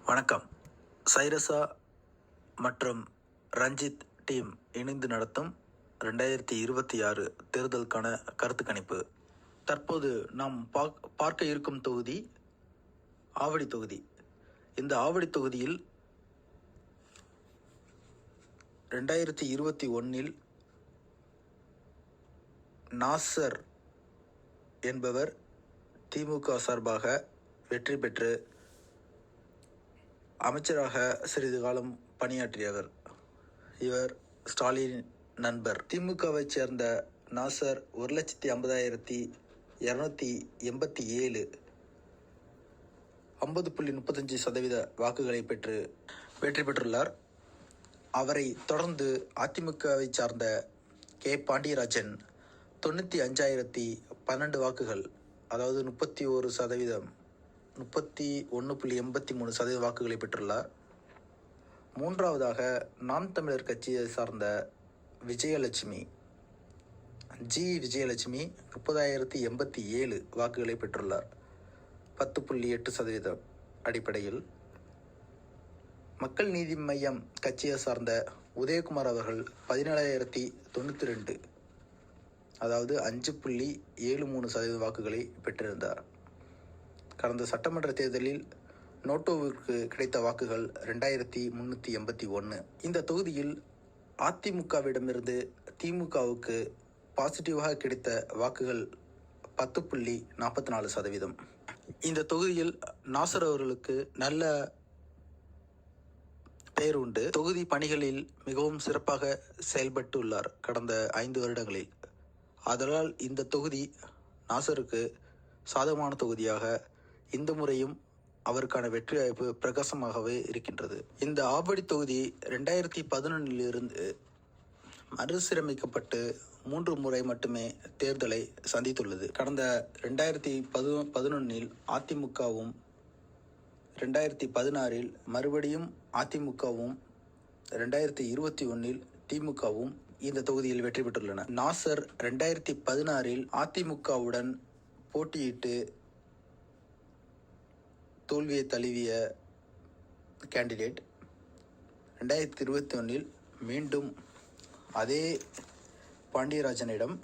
வணக்கம். சைரசா மற்றும் ரஞ்சித் டீம் இணைந்து நடத்தும் 2026 தேர்தலுக்கான கருத்து கணிப்பு. தற்போது நாம் பார்க்க இருக்கும் தொகுதி ஆவடி தொகுதி. இந்த ஆவடி தொகுதியில் 2021 நாசர் என்பவர் திமுக சார்பாக வெற்றி பெற்று அமைச்சராக சிறிது காலம் பணியாற்றியவர். இவர் ஸ்டாலின் நண்பர். திமுகவை சேர்ந்த நாசர் 1,50,287 50.35% வாக்குகளை பெற்று வெற்றி பெற்றுள்ளார். அவரை தொடர்ந்து அதிமுகவை சார்ந்த கே. பாண்டியராஜன் 95,012 வாக்குகள், அதாவது 31.83% வாக்குகளை பெற்றுள்ளார். மூன்றாவதாக நாம் தமிழர் கட்சியை சார்ந்த விஜயலட்சுமி 30,087 வாக்குகளை பெற்றுள்ளார், 10.8% அடிப்படையில். மக்கள் நீதி மய்யம் கட்சியை சார்ந்த உதயகுமார் அவர்கள் 17,092, அதாவது 5.73% வாக்குகளை பெற்றிருந்தார். கடந்த சட்டமன்ற தேர்தலில் நோட்டோவிற்கு கிடைத்த வாக்குகள் 2,381. இந்த தொகுதியில் அதிமுகவிடமிருந்து திமுகவுக்கு பாசிட்டிவாக கிடைத்த வாக்குகள் 10.44%. இந்த தொகுதியில் நாசர் அவர்களுக்கு நல்ல பெயர் உண்டு. தொகுதி பணிகளில் மிகவும் சிறப்பாக செயல்பட்டு உள்ளார் கடந்த 5 வருடங்களில். அதனால் இந்த தொகுதி நாசருக்கு சாதகமான தொகுதியாக இந்த முறையும் அவருக்கான வெற்றி வாய்ப்பு பிரகாசமாகவே இருக்கின்றது. இந்த ஆவடி தொகுதி 2011 மறுசீரமைக்கப்பட்டு 3 முறை மட்டுமே தேர்தலை சந்தித்துள்ளது. கடந்த 2011 அதிமுகவும், 2016 மறுபடியும் அதிமுகவும், 2021 திமுகவும் இந்த தொகுதியில் வெற்றி பெற்றுள்ளன. நாசர் 2016 அதிமுகவுடன் போட்டியிட்டு தோல்வியை தழுவிய கேண்டிடேட். 2021 மீண்டும் அதே பாண்டியராஜனிடம்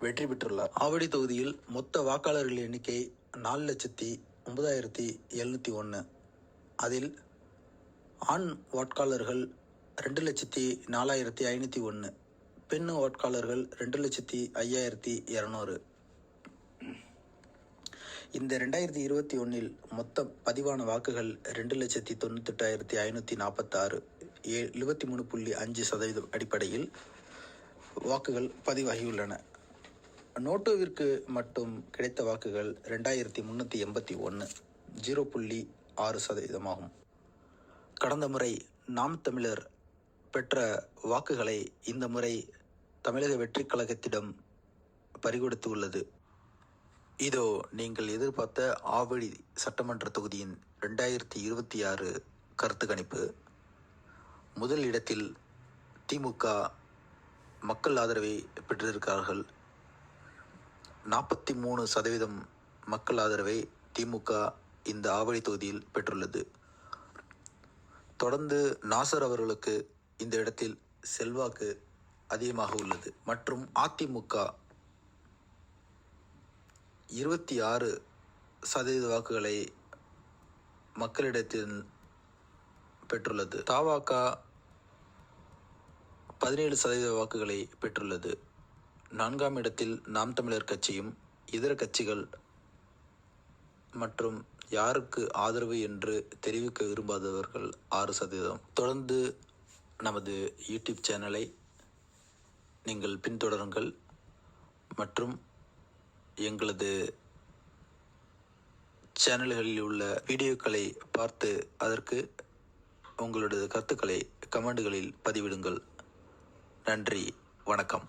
வெற்றி பெற்றுள்ளார். ஆவடி தொகுதியில் மொத்த வாக்காளர்கள் எண்ணிக்கை 4,09,701. அதில் ஆண் வாக்காளர்கள் 2,04,501, பெண் வாக்காளர்கள் 2,05,200. இந்த 2021 மொத்த பதிவான வாக்குகள் 2,98,546, 73.5% அடிப்படையில் வாக்குகள் பதிவாகியுள்ளன. நோட்டோவிற்கு மட்டும் கிடைத்த வாக்குகள் 2,381, 0.6% ஆகும். கடந்த முறை நாம் தமிழர் பெற்ற வாக்குகளை இந்த முறை தமிழக வெற்றி கழகத்திடம் பறிகொடுத்து உள்ளது. இதோ நீங்கள் எதிர்பார்த்த ஆவடி சட்டமன்ற தொகுதியின் 2026 கருத்து கணிப்பு. முதல் இடத்தில் திமுக மக்கள் ஆதரவை பெற்றிருக்கிறார்கள். 43% மக்கள் ஆதரவை திமுக இந்த ஆவடி தொகுதியில் பெற்றுள்ளது. தொடர்ந்து நாசர் அவர்களுக்கு இந்த இடத்தில் செல்வாக்கு அதிகமாக உள்ளது. மற்றும் அதிமுக 26% வாக்குகளை மக்களிடத்தில் பெற்றுள்ளது. தவாக 17% வாக்குகளை பெற்றுள்ளது. 4ஆம் இடத்தில் நாம் தமிழர் கட்சியும் இதர கட்சிகள் மற்றும் யாருக்கு ஆதரவு என்று தெரிவிக்க விரும்பாதவர்கள் 6%. தொடர்ந்து நமது யூடியூப் சேனலை நீங்கள் பின்தொடருங்கள் மற்றும் எங்களது சேனல்களில் உள்ள வீடியோக்களை பார்த்து அதற்கு உங்களது கருத்துக்களை கமெண்டுகளில் பதிவிடுங்கள். நன்றி, வணக்கம்.